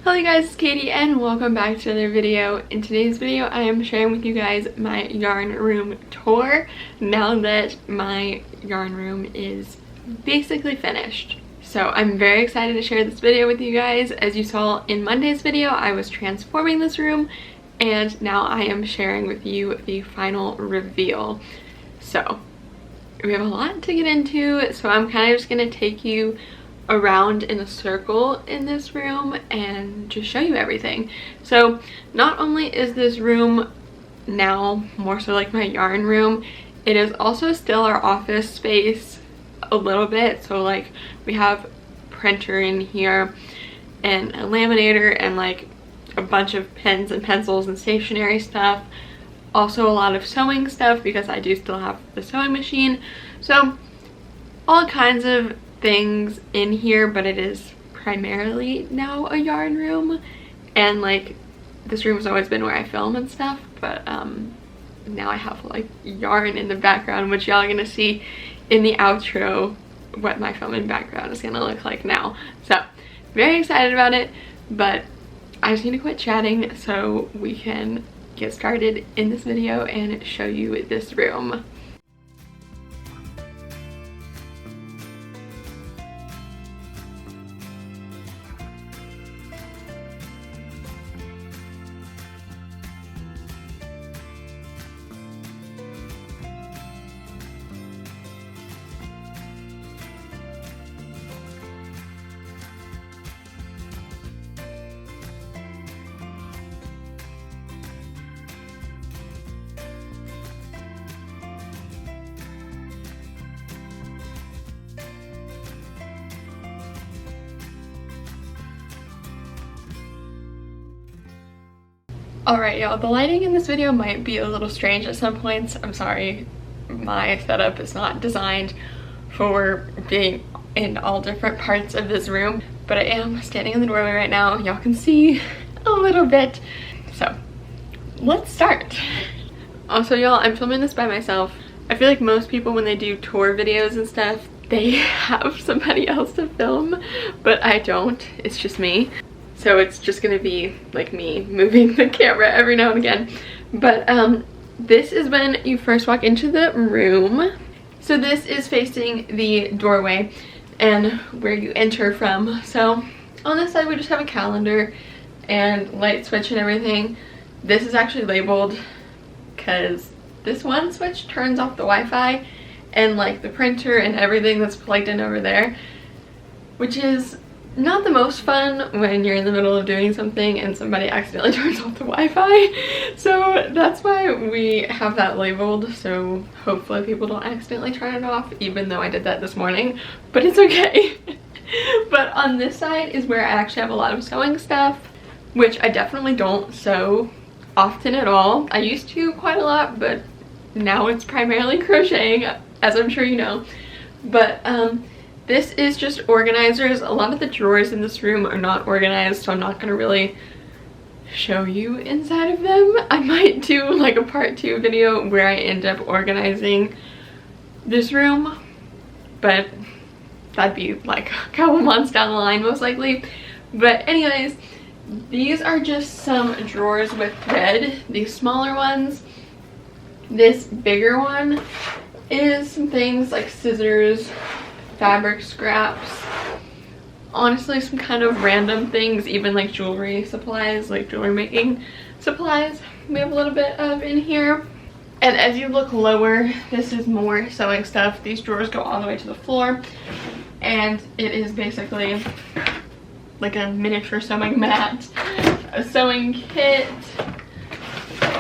Hello you guys, it's Katie and welcome back to another video. In today's video I am sharing with you guys my yarn room tour now that my yarn room is basically finished. So I'm very excited to share this video with you guys. As you saw in Monday's video, I was transforming this room and now I am sharing with you the final reveal. So we have a lot to get into, so I'm kind of just going to take you around in a circle in this room and just show you everything. So not only is this room now more so like my yarn room, it is also still our office space a little bit. So like we have printer in here and a laminator and like a bunch of pens and pencils and stationery stuff. Also a lot of sewing stuff because I do still have the sewing machine. So all kinds of things in here, but it is primarily now a yarn room. And like this room has always been where I film and stuff, but now I have like yarn in the background, which y'all are gonna see in the outro what my filming background is gonna look like now. So very excited about it, but I just need to quit chatting so we can get started in this video and show you this room. Alright y'all, the lighting in this video might be a little strange at some points. I'm sorry, my setup is not designed for being in all different parts of this room, but I am standing in the doorway right now. Y'all can see a little bit. So let's start. Also y'all, I'm filming this by myself. I feel like most people when they do tour videos and stuff, they have somebody else to film, but I don't. It's just me. So it's just gonna be like me moving the camera every now and again. But this is when you first walk into the room. So this is facing the doorway and where you enter from. So on this side we just have a calendar and light switch and everything. This is actually labeled because this one switch turns off the Wi-Fi and like the printer and everything that's plugged in over there, which is not the most fun when you're in the middle of doing something and somebody accidentally turns off the Wi-Fi. So that's why we have that labeled, so hopefully people don't accidentally turn it off, even though I did that this morning, but it's okay. But on this side is where I actually have a lot of sewing stuff, which I definitely don't sew often at all. I used to quite a lot, but now it's primarily crocheting, as I'm sure you know. But this is just organizers. A lot of the drawers in this room are not organized, so I'm not gonna really show you inside of them. I might do like a part 2 video where I end up organizing this room, but that'd be like a couple months down the line most likely. But anyways, these are just some drawers with thread, these smaller ones. This bigger one is some things like scissors, fabric scraps, honestly some kind of random things, even like jewelry supplies, like jewelry making supplies we have a little bit of in here. And as you look lower, this is more sewing stuff. These drawers go all the way to the floor and it is basically like a miniature sewing mat, a sewing kit.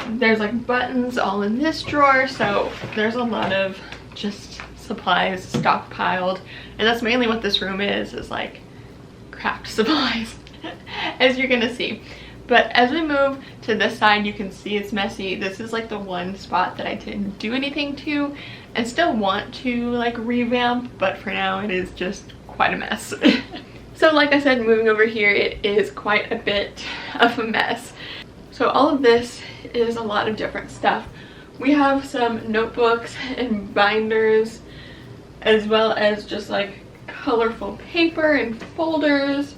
There's like buttons all in this drawer, so there's a lot of just supplies stockpiled, and that's mainly what this room is like craft supplies, as you're gonna see. But as we move to this side, you can see it's messy. This is like the one spot that I didn't do anything to and still want to like revamp, but for now it is just quite a mess. So like I said, moving over here, it is quite a bit of a mess. So all of this is a lot of different stuff. We have some notebooks and binders, as well as just like colorful paper and folders.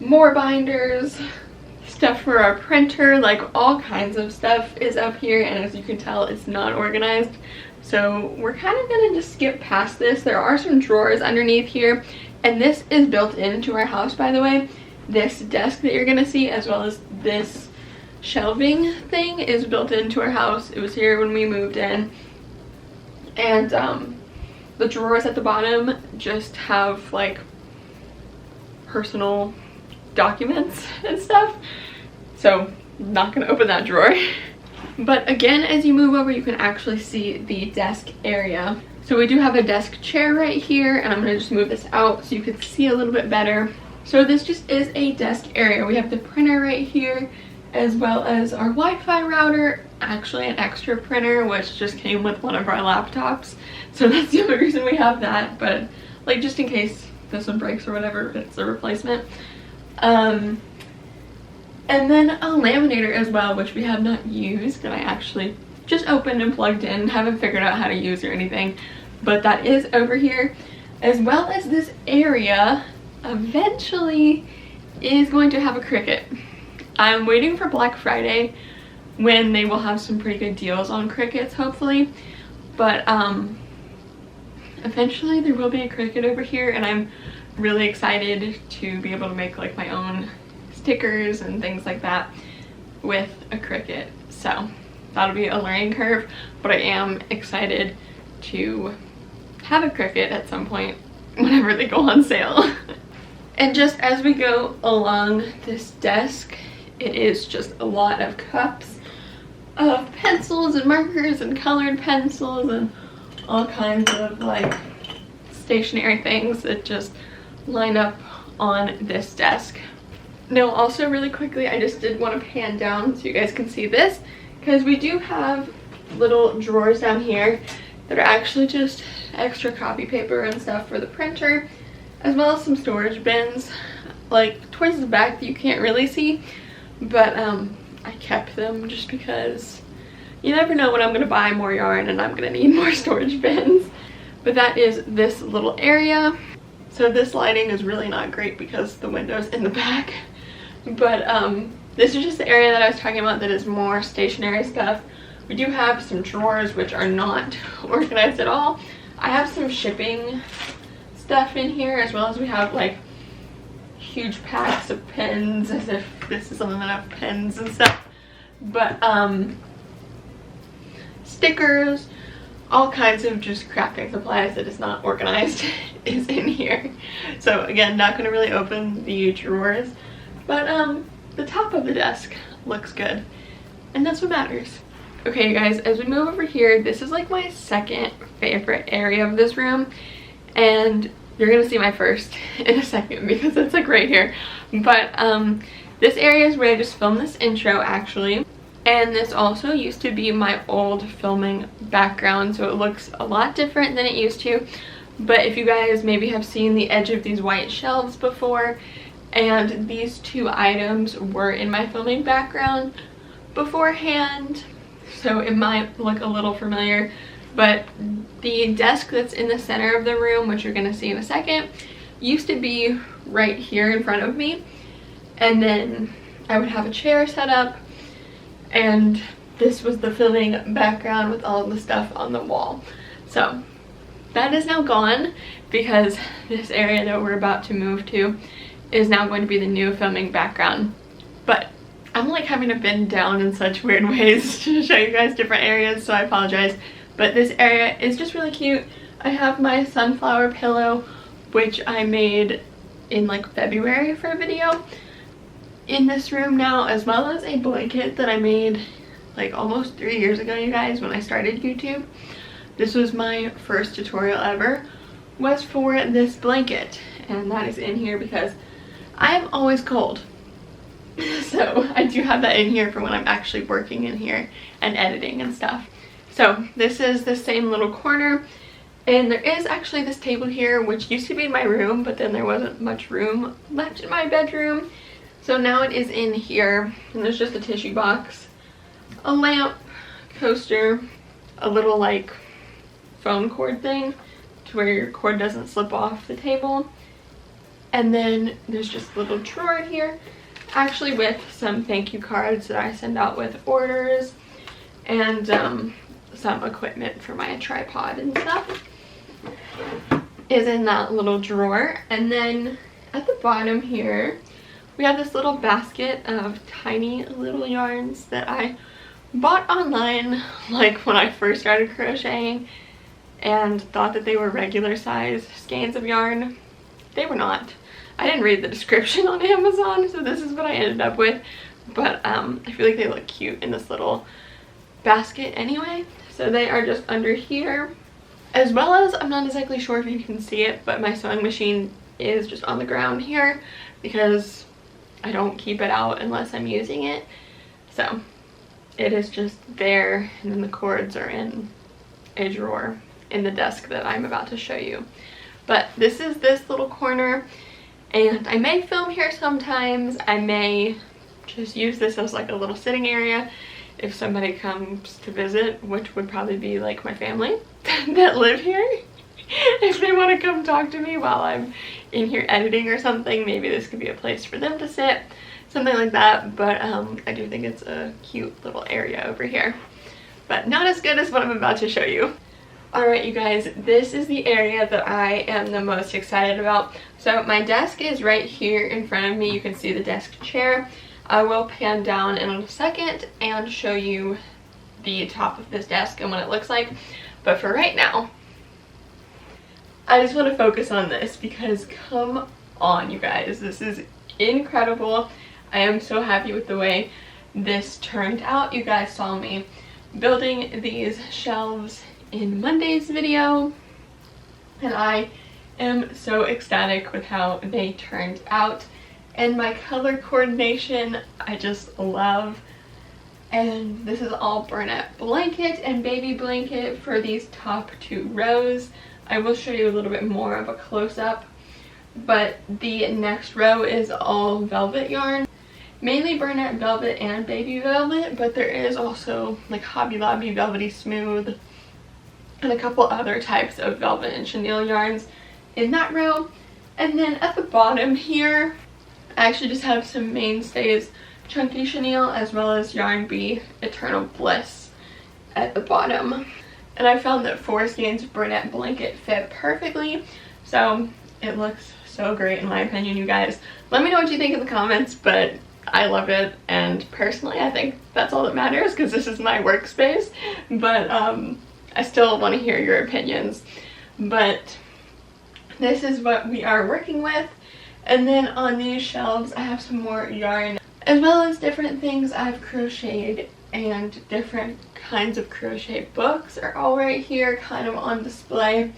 more binders, stuff for our printer, like all kinds of stuff is up here, and as you can tell, it's not organized. So we're kind of gonna just skip past this. There are some drawers underneath here, and this is built into our house, by the way. This desk that you're gonna see, as well as this shelving thing, is built into our house. It was here when we moved in. And the drawers at the bottom just have like personal documents and stuff. So I'm not gonna open that drawer. But again, as you move over, you can actually see the desk area. So we do have a desk chair right here, and I'm gonna just move this out so you can see a little bit better. So this just is a desk area. We have the printer right here, as well as our Wi-Fi router, actually an extra printer, which just came with one of our laptops. So that's the only reason we have that, but like just in case this one breaks or whatever, it's a replacement. And then a laminator as well, which we have not used, and I actually just opened and plugged in, haven't figured out how to use or anything, but that is over here, as well as this area eventually is going to have a Cricut. I'm waiting for Black Friday when they will have some pretty good deals on Cricuts, hopefully, but eventually there will be a Cricut over here, and I'm really excited to be able to make like my own stickers and things like that with a Cricut. So that'll be a learning curve, but I am excited to have a Cricut at some point whenever they go on sale. And just as we go along this desk, it is just a lot of cups of pencils and markers and colored pencils and all kinds of like stationery things that just line up on this desk. Now also really quickly, I just did want to pan down so you guys can see this, because we do have little drawers down here that are actually just extra copy paper and stuff for the printer, as well as some storage bins like towards the back that you can't really see, but I kept them just because you never know when I'm gonna buy more yarn and I'm gonna need more storage bins. But that is this little area. So this lighting is really not great because the window's in the back, but this is just the area that I was talking about that is more stationary stuff. We do have some drawers which are not organized at all. I have some shipping stuff in here, as well as we have like huge packs of pens, as if this is only enough pens and stuff, but stickers, all kinds of just crafting supplies that is not organized is in here. So again, not going to really open the drawers, but the top of the desk looks good, and that's what matters. Okay you guys, as we move over here, this is like my second favorite area of this room, and you're gonna see my first in a second because it's like right here. But this area is where I just filmed this intro actually, and this also used to be my old filming background, so it looks a lot different than it used to. But if you guys maybe have seen the edge of these white shelves before, and these two items were in my filming background beforehand, so it might look a little familiar. But the desk that's in the center of the room, which you're going to see in a second, used to be right here in front of me, and then I would have a chair set up, and this was the filming background with all of the stuff on the wall. So that is now gone because this area that we're about to move to is now going to be the new filming background. But I'm like having to bend down in such weird ways to show you guys different areas, so I apologize. But this area is just really cute. I have my sunflower pillow, which I made in like February for a video, in this room now, as well as a blanket that I made like almost 3 years ago, you guys, when I started YouTube. This was my first tutorial ever, was for this blanket, and that is in here because I'm always cold. So I do have that in here for when I'm actually working in here and editing and stuff. So this is the same little corner, and there is actually this table here, which used to be in my room, but then there wasn't much room left in my bedroom, so now it is in here. And there's just a tissue box, a lamp, coaster, a little like phone cord thing to where your cord doesn't slip off the table, And then there's just a little drawer here, actually with some thank you cards that I send out with orders, and some equipment for my tripod and stuff is in that little drawer. And then at the bottom here we have this little basket of tiny little yarns that I bought online like when I first started crocheting, and thought that they were regular size skeins of yarn. They were not. I didn't read the description on Amazon, so this is what I ended up with. But I feel like they look cute in this little basket anyway. So they are just under here. As well as, I'm not exactly sure if you can see it, but my sewing machine is just on the ground here because I don't keep it out unless I'm using it. So it is just there, and then the cords are in a drawer in the desk that I'm about to show you. But this is this little corner, and I may film here sometimes. I may just use this as like a little sitting area if somebody comes to visit, which would probably be like my family that live here. If they want to come talk to me while I'm in here editing or something, maybe this could be a place for them to sit, something like that. But I do think it's a cute little area over here, but not as good as what I'm about to show you. Alright you guys, this is the area that I am the most excited about. So my desk is right here in front of me. You can see the desk chair. I will pan down in a second and show you the top of this desk and what it looks like. But for right now, I just want to focus on this because come on you guys, this is incredible. I am so happy with the way this turned out. You guys saw me building these shelves in Monday's video, and I am so ecstatic with how they turned out, and my color coordination I just love. And this is all Bernat blanket and baby blanket for these top two rows. I will show you a little bit more of a close-up, but the next row is all velvet yarn, mainly Bernat velvet and baby velvet, but there is also like Hobby Lobby Velvety Smooth and a couple other types of velvet and chenille yarns in that row. And then at the bottom here, I actually just have some mainstays, Chunky Chenille, as well as Yarn Bee Eternal Bliss at the bottom. And I found that 4 skeins of Bernat blanket fit perfectly, so it looks so great in my opinion, you guys. Let me know what you think in the comments, but I love it, and personally I think that's all that matters because this is my workspace. But I still want to hear your opinions. But this is what we are working with. And then on these shelves I have some more yarn, as well as different things I've crocheted, and different kinds of crochet books are all right here kind of on display.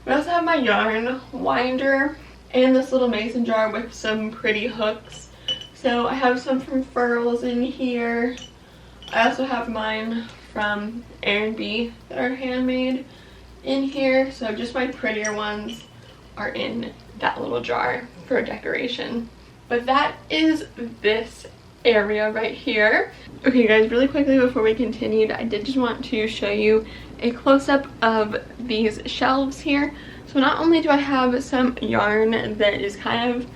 We also have my yarn winder and this little mason jar with some pretty hooks. So I have some from Furls in here. I also have mine from Erin B that are handmade in here. So just my prettier ones are in that little jar for decoration. But that is this area right here. Okay guys, really quickly before we continued, I did just want to show you a close-up of these shelves here. So not only do I have some yarn that is kind of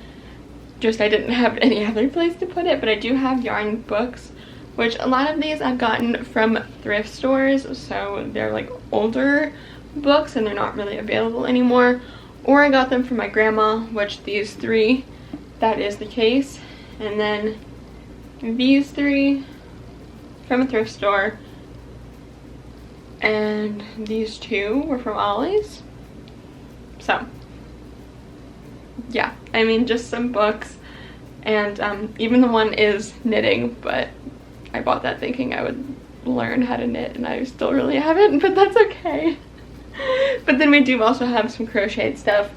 just, I didn't have any other place to put it, but I do have yarn books, which a lot of these I've gotten from thrift stores, so they're like older books and they're not really available anymore. Or I got them from my grandma, which these 3, that is the case. And then these 3 from a thrift store, and these 2 were from Ollie's. So yeah, I mean, just some books. And even the one is knitting, but I bought that thinking I would learn how to knit, and I still really haven't, but that's okay. But then we do also have some crocheted stuff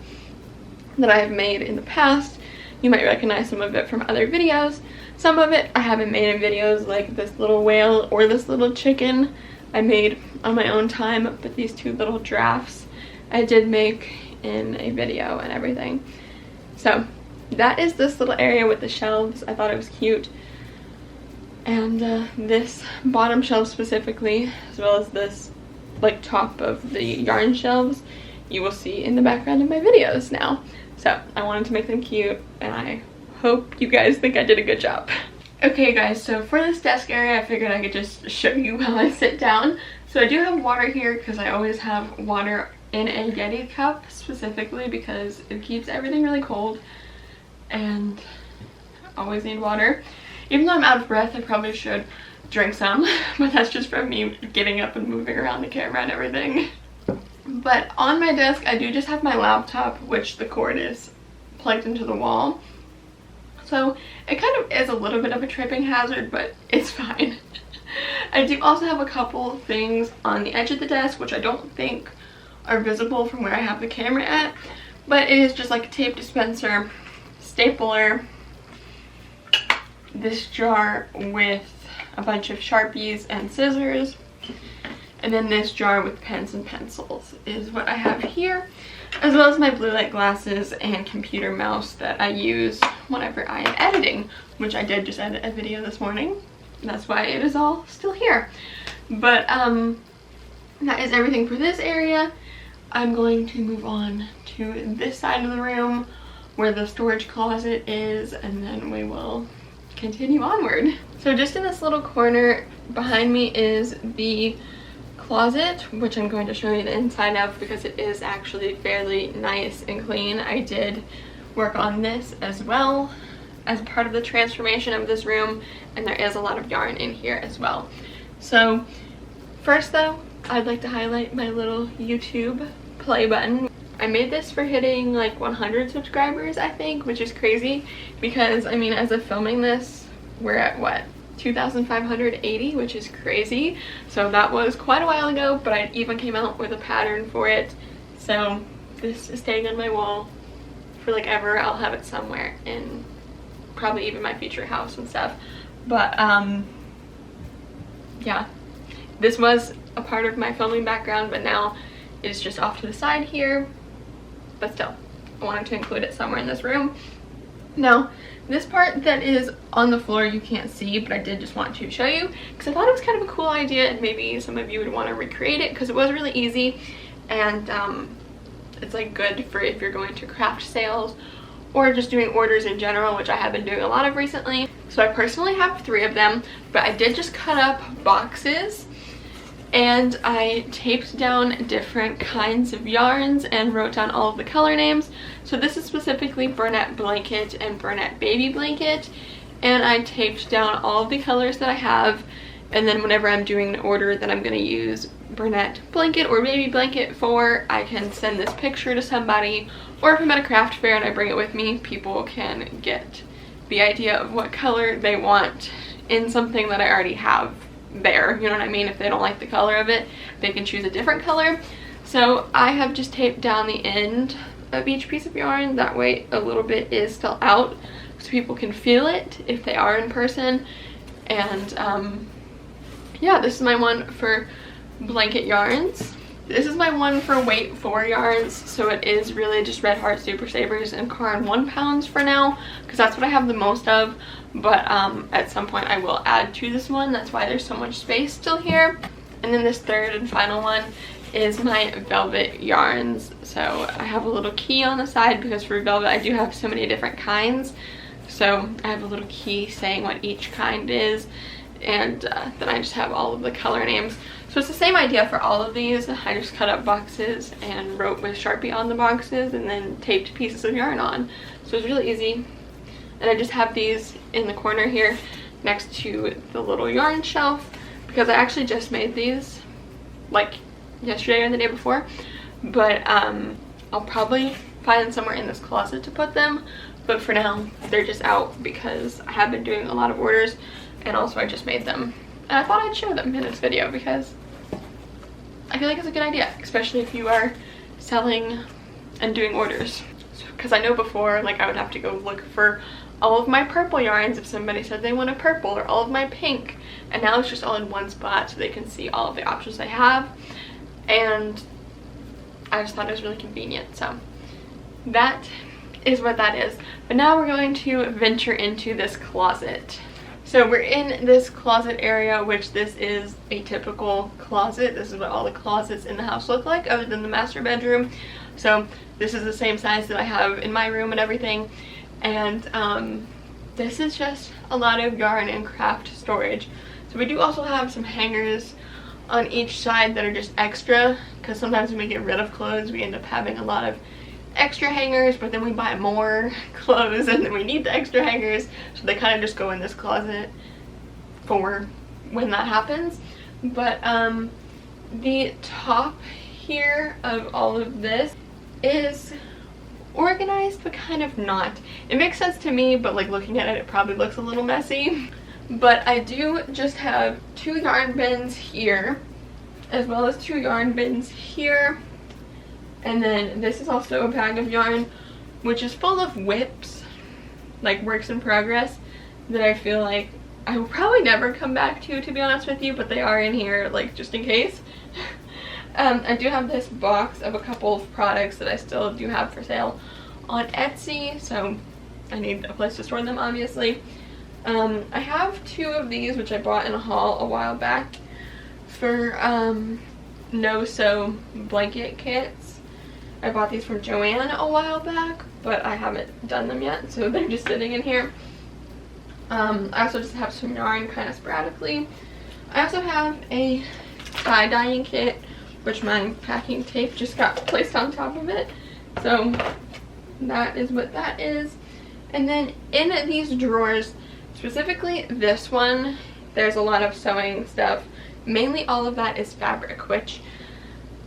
that I have made in the past. You might recognize some of it from other videos. Some of it I haven't made in videos, like this little whale or this little chicken I made on my own time, but these 2 little drafts I did make in a video and everything. So that is this little area with the shelves. I thought it was cute. And this bottom shelf specifically, as well as this like top of the yarn shelves, you will see in the background of my videos now. So I wanted to make them cute, and I hope you guys think I did a good job. Okay guys, so for this desk area, I figured I could just show you while I sit down. So I do have water here because I always have water in a Yeti cup, specifically because it keeps everything really cold, and I always need water. Even though I'm out of breath, I probably should drink some, but that's just from me getting up and moving around the camera and everything. But on my desk, I do just have my laptop, which the cord is plugged into the wall. So it kind of is a little bit of a tripping hazard, but it's fine. I do also have a couple things on the edge of the desk, which I don't think are visible from where I have the camera at, but it is just like a tape dispenser, stapler, this jar with a bunch of Sharpies and scissors, and then this jar with pens and pencils is what I have here, as well as my blue light glasses and computer mouse that I use whenever I am editing, which I did just edit a video this morning. That's why it is all still here. But that is everything for this area. I'm going to move on to this side of the room where the storage closet is, and then we will continue onward. So just in this little corner behind me is the closet, which I'm going to show you the inside of because it is actually fairly nice and clean. I did work on this as well as part of the transformation of this room, and there is a lot of yarn in here as well. So first though, I'd like to highlight my little YouTube play button. I made this for hitting like 100 subscribers, I think, which is crazy because I mean, as of filming this, we're at what, 2,580, which is crazy. So that was quite a while ago, but I even came out with a pattern for it. So this is staying on my wall for like ever. I'll have it somewhere in probably even my future house and stuff. But yeah, this was a part of my filming background, but now it's just off to the side here. But still, I wanted to include it somewhere in this room. Now, this part that is on the floor you can't see, but I did just want to show you because I thought it was kind of a cool idea, and maybe some of you would want to recreate it because it was really easy, and it's like good for if you're going to craft sales or just doing orders in general, which I have been doing a lot of recently. So I personally have 3 of them, but I did just cut up boxes and I taped down different kinds of yarns and wrote down all of the color names. So this is specifically Bernat Blanket and Bernat Baby Blanket, and I taped down all of the colors that I have, and then whenever I'm doing an order that I'm going to use Bernat Blanket or Baby Blanket for, I can send this picture to somebody, or if I'm at a craft fair and I bring it with me, people can get the idea of what color they want in something that I already have there, you know what I mean? If they don't like the color of it, they can choose a different color. So I have just taped down the end of each piece of yarn, that way a little bit is still out so people can feel it if they are in person. And yeah, this is my one for blanket yarns. This is my one for weight 4 yarns, so it is really just Red Heart Super Savers and Caron 1 pounds for now, because that's what I have the most of. But at some point I will add to this one, that's why there's so much space still here. And then this third and final one is my velvet yarns. So I have a little key on the side because for velvet I do have so many different kinds. So I have a little key saying what each kind is, and then I just have all of the color names. So it's the same idea for all of these. I just cut up boxes and wrote with Sharpie on the boxes and then taped pieces of yarn on. So it's really easy. And I just have these in the corner here next to the little yarn shelf because I actually just made these like yesterday or the day before. But I'll probably find somewhere in this closet to put them. But for now, they're just out because I have been doing a lot of orders, and also I just made them. And I thought I'd show them in this video because I feel like it's a good idea, especially if you are selling and doing orders. Because I know before, like, I would have to go look for all of my purple yarns if somebody said they want a purple, or all of my pink, and now it's just all in one spot so they can see all of the options I have. And I just thought it was really convenient. So that is what that is. But now we're going to venture into this closet. So we're in this closet area, which this is a typical closet. This is what all the closets in the house look like, other than the master bedroom. So this is the same size that I have in my room and everything. And this is just a lot of yarn and craft storage. So we do also have some hangers on each side that are just extra, because sometimes when we get rid of clothes we end up having a lot of extra hangers, but then we buy more clothes and then we need the extra hangers, so they kind of just go in this closet for when that happens. But the top here of all of this is organized but kind of not. It makes sense to me, but like looking at it, it probably looks a little messy. But I do just have 2 yarn bins here, as well as 2 yarn bins here. And then this is also a bag of yarn, which is full of whips, like works in progress, that I feel like I will probably never come back to be honest with you, but they are in here, like, just in case. I do have this box of a couple of products that I still do have for sale on Etsy, so I need a place to store them, obviously. I have 2 of these, which I bought in a haul a while back for no-sew blanket kits. I bought these from Joann a while back, but I haven't done them yet, so they're just sitting in here. I also just have some yarn kind of sporadically. I also have a tie-dyeing kit, which my packing tape just got placed on top of it. So that is what that is. And then in these drawers, specifically this one, there's a lot of sewing stuff. Mainly all of that is fabric, which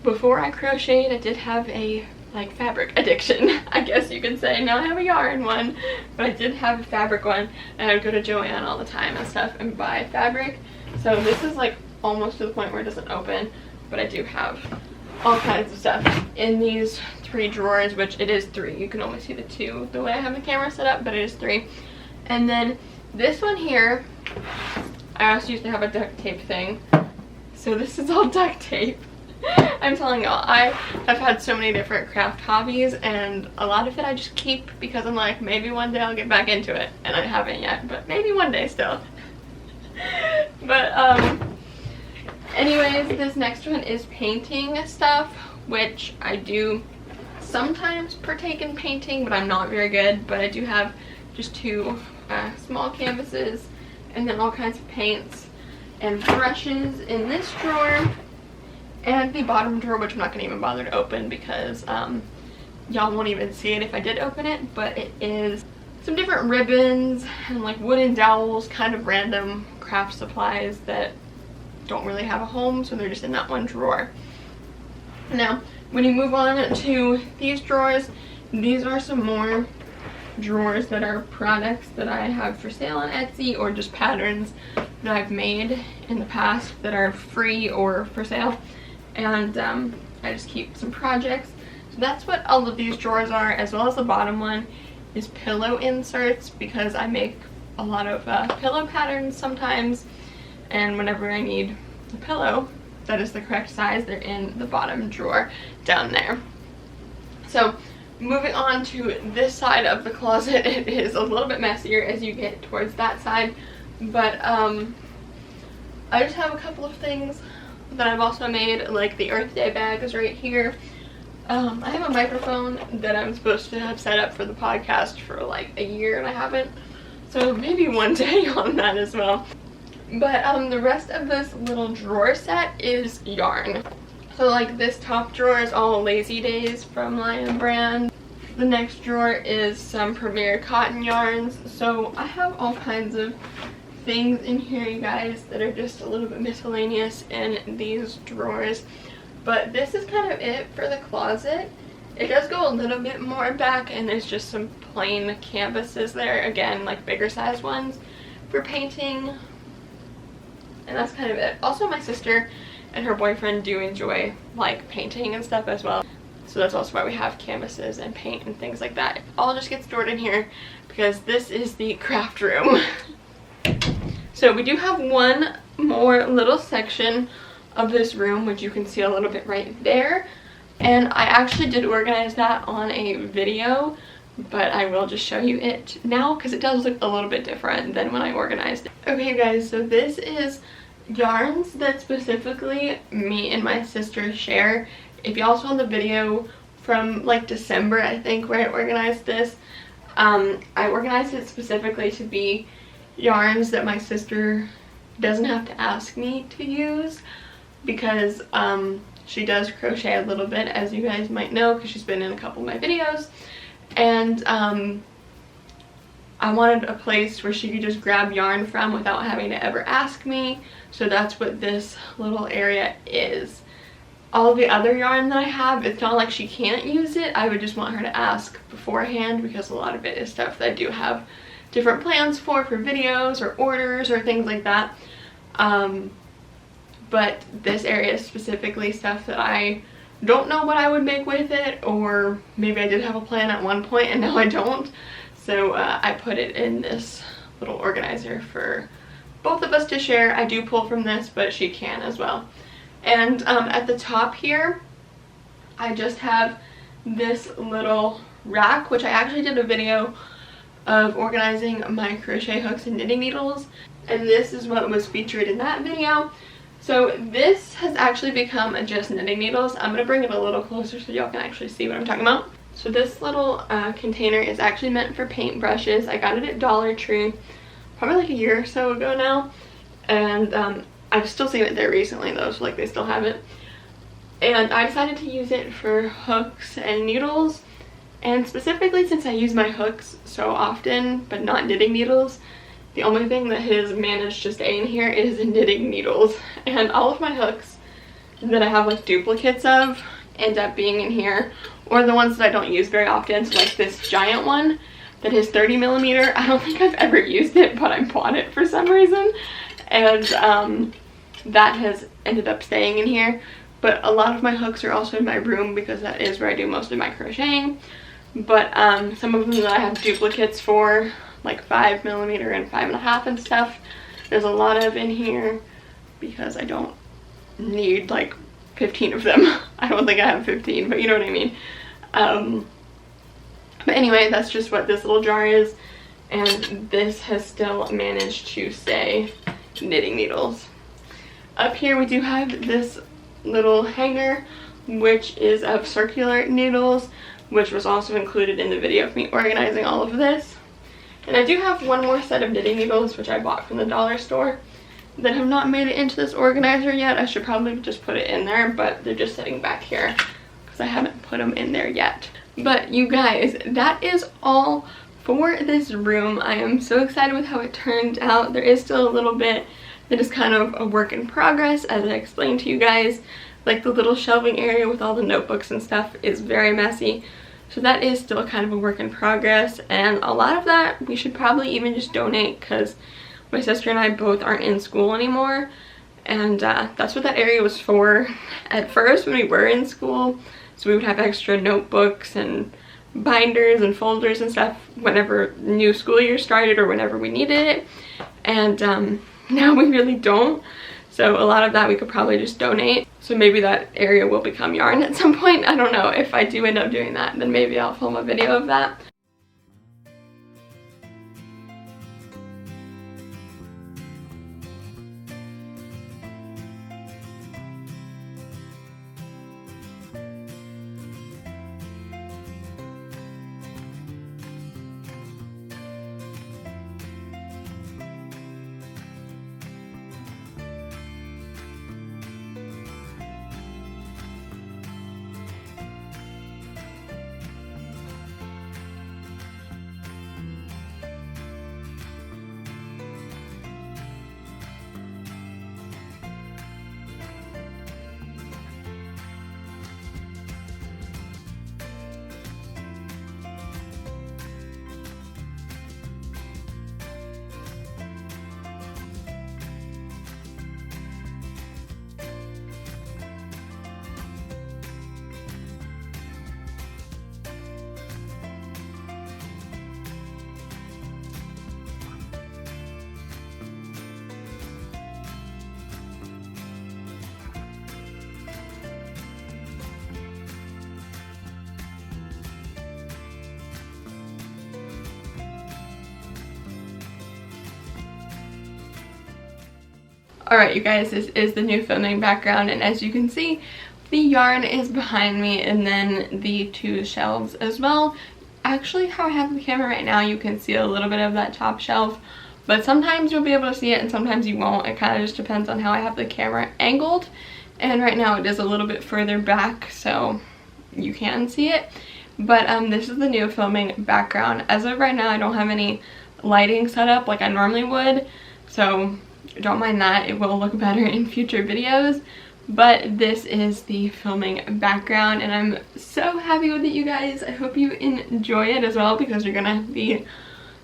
before I crocheted, I did have a like fabric addiction, I guess you could say. Now I have a yarn one, but I did have a fabric one, and I would go to Joann all the time and stuff and buy fabric. So this is like almost to the point where it doesn't open, but I do have all kinds of stuff in these 3 drawers, which it is 3. You can only see the 2 the way I have the camera set up, but it is 3. And then this one here, I also used to have a duct tape thing. So this is all duct tape. I'm telling y'all, I have had so many different craft hobbies, and a lot of it I just keep because I'm like, maybe one day I'll get back into it, and I haven't yet, but maybe one day still. But anyways, this next one is painting stuff, which I do sometimes partake in painting, but I'm not very good. But I do have just 2 small canvases, and then all kinds of paints and brushes in this drawer. And the bottom drawer, which I'm not going to even bother to open because y'all won't even see it if I did open it, but it is some different ribbons and like wooden dowels, kind of random craft supplies that don't really have a home, so they're just in that one drawer. Now, when you move on to these drawers, these are some more drawers that are products that I have for sale on Etsy, or just patterns that I've made in the past that are free or for sale. And I just keep some projects. So that's what all of these drawers are, as well as the bottom one is pillow inserts, because I make a lot of pillow patterns sometimes, and whenever I need a pillow that is the correct size, they're in the bottom drawer down there. So moving on to this side of the closet, it is a little bit messier as you get towards that side, but I just have a couple of things that I've also made, like the Earth Day bag is right here. I have a microphone that I'm supposed to have set up for the podcast for like a year, and I haven't, so maybe one day on that as well. But the rest of this little drawer set is yarn. So like this top drawer is all Lazy Days from Lion Brand. The next drawer is some Premier cotton yarns. So I have all kinds of things in here, you guys, that are just a little bit miscellaneous in these drawers. But this is kind of it for the closet. It does go a little bit more back, and there's just some plain canvases there, again, like bigger size ones for painting. And that's kind of it. Also, my sister and her boyfriend do enjoy like painting and stuff as well, so that's also why we have canvases and paint and things like that. All just get stored in here because this is the craft room. So we do have one more little section of this room, which you can see a little bit right there, and I actually did organize that on a video, but I will just show you it now because it does look a little bit different than when I organized it. Okay guys, so this is yarns that specifically me and my sister share. If y'all saw the video from like December, I think, where I organized this. I organized it specifically to be yarns that my sister doesn't have to ask me to use, because she does crochet a little bit, as you guys might know, because she's been in a couple of my videos. And I wanted a place where she could just grab yarn from without having to ever ask me. So that's what this little area is. All the other yarn that I have, it's not like she can't use it. I would just want her to ask beforehand, because a lot of it is stuff that I do have different plans for videos or orders or things like that. But this area is specifically stuff that I don't know what I would make with it, or maybe I did have a plan at one point and now I don't. So I put it in this little organizer for both of us to share. I do pull from this, but she can as well. And at the top here, I just have this little rack, which I actually did a video of organizing my crochet hooks and knitting needles, and this is what was featured in that video. So this has actually become just knitting needles. I'm going to bring it a little closer so y'all can actually see what I'm talking about. So this little container is actually meant for paint brushes. I got it at Dollar Tree probably like a year or so ago now, and I've still seen it there recently though, so like they still have it. And I decided to use it for hooks and needles, and specifically since I use my hooks so often but not knitting needles, the only thing that has managed to stay in here is knitting needles. And all of my hooks that I have like duplicates of end up being in here, or the ones that I don't use very often. So like this giant one that is 30mm, I don't think I've ever used it, but I bought it for some reason, and that has ended up staying in here. But a lot of my hooks are also in my room, because that is where I do most of my crocheting. But some of them that I have duplicates for, like 5mm and 5.5 and stuff, there's a lot of in here, because I don't need like 15 of them. I don't think I have 15, but you know what I mean. But anyway, that's just what this little jar is, and this has still managed to stay knitting needles. Up here we do have this little hanger, which is of circular needles, which was also included in the video of me organizing all of this. And I do have one more set of knitting needles, which I bought from the dollar store, that have not made it into this organizer yet. I should probably just put it in there, but they're just sitting back here because I haven't put them in there yet. But you guys, that is all for this room. I am so excited with how it turned out. There is still a little bit that is kind of a work in progress, as I explained to you guys. Like the little shelving area with all the notebooks and stuff is very messy. So that is still kind of a work in progress, and a lot of that we should probably even just donate, because my sister and I both aren't in school anymore, and that's what that area was for at first when we were in school. So we would have extra notebooks and binders and folders and stuff whenever new school year started or whenever we needed it, and now we really don't. So a lot of that we could probably just donate. So maybe that area will become yarn at some point. I don't know. If I do end up doing that, then maybe I'll film a video of that. Alright you guys, this is the new filming background, and as you can see, The yarn is behind me, and then the 2 shelves as well. Actually, how I have the camera right now, you can see a little bit of that top shelf, but sometimes you'll be able to see it and sometimes you won't. It kind of just depends on how I have the camera angled, and right now it is a little bit further back so you can see it. But this is the new filming background. As of right now, I don't have any lighting set up like I normally would, so don't mind that. It will look better in future videos. But this is the filming background, and I'm so happy with it, you guys. I hope you enjoy it as well, because you're gonna be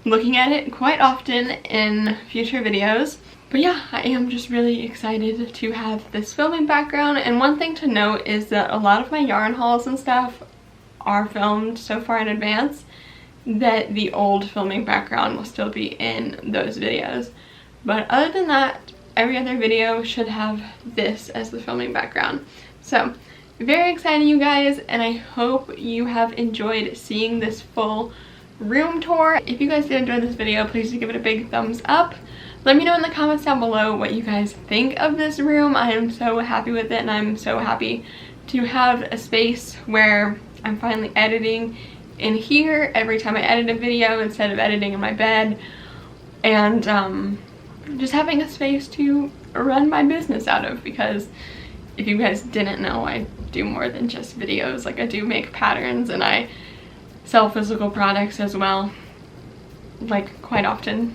looking at it quite often in future videos. But yeah, I am just really excited to have this filming background. And one thing to note is that a lot of my yarn hauls and stuff are filmed so far in advance that the old filming background will still be in those videos. But other than that, every other video should have this as the filming background. So very excited, you guys, and I hope you have enjoyed seeing this full room tour. If you guys did enjoy this video, please do give it a big thumbs up. Let me know in the comments down below what you guys think of this room. I am so happy with it, and I'm so happy to have a space where I'm finally editing in here every time I edit a video instead of editing in my bed, and just having a space to run my business out of, because if you guys didn't know, I do more than just videos. Like, I do make patterns and I sell physical products as well, like quite often.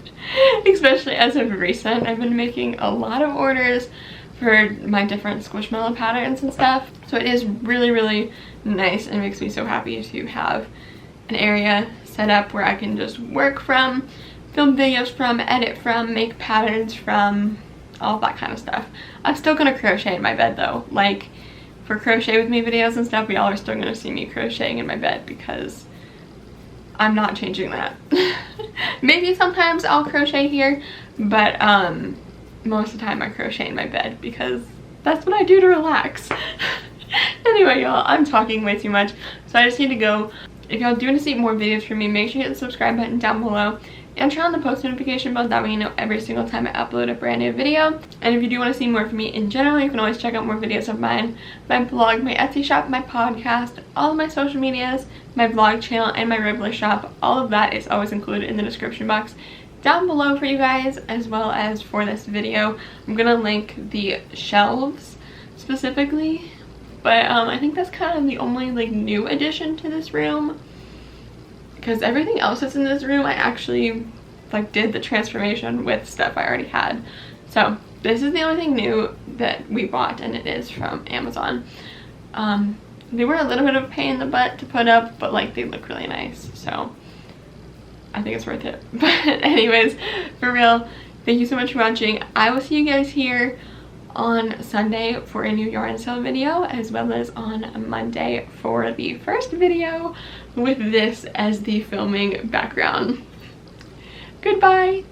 Especially as of recent, I've been making a lot of orders for my different Squishmallow patterns and stuff. So it is really, really nice, and it makes me so happy to have an area set up where I can just work from, film videos from, edit from, make patterns from, all that kind of stuff. I'm still gonna crochet in my bed though. Like, for crochet with me videos and stuff, y'all are still gonna see me crocheting in my bed, because I'm not changing that. Maybe sometimes I'll crochet here, but most of the time I crochet in my bed because that's what I do to relax. Anyway, y'all, I'm talking way too much, so I just need to go. If y'all do want to see more videos from me, make sure you hit the subscribe button down below and turn on the post notification bell. That way you know every single time I upload a brand new video. And if you do want to see more from me in general, you can always check out more videos of mine, my blog, my Etsy shop, my podcast, all of my social medias, my vlog channel, and my Ribbler shop. All of that is always included in the description box down below for you guys, as well as for this video. I'm gonna link the shelves specifically, but I think that's kind of the only like new addition to this room, because everything else that's in this room I actually like did the transformation with stuff I already had. So this is the only thing new that we bought, and it is from Amazon. They were a little bit of a pain in the butt to put up, but like they look really nice, so I think it's worth it. But anyways, for real, thank you so much for watching. I will see you guys here on Sunday for a new yarn sale video, as well as on Monday for the first video with this as the filming background. Goodbye!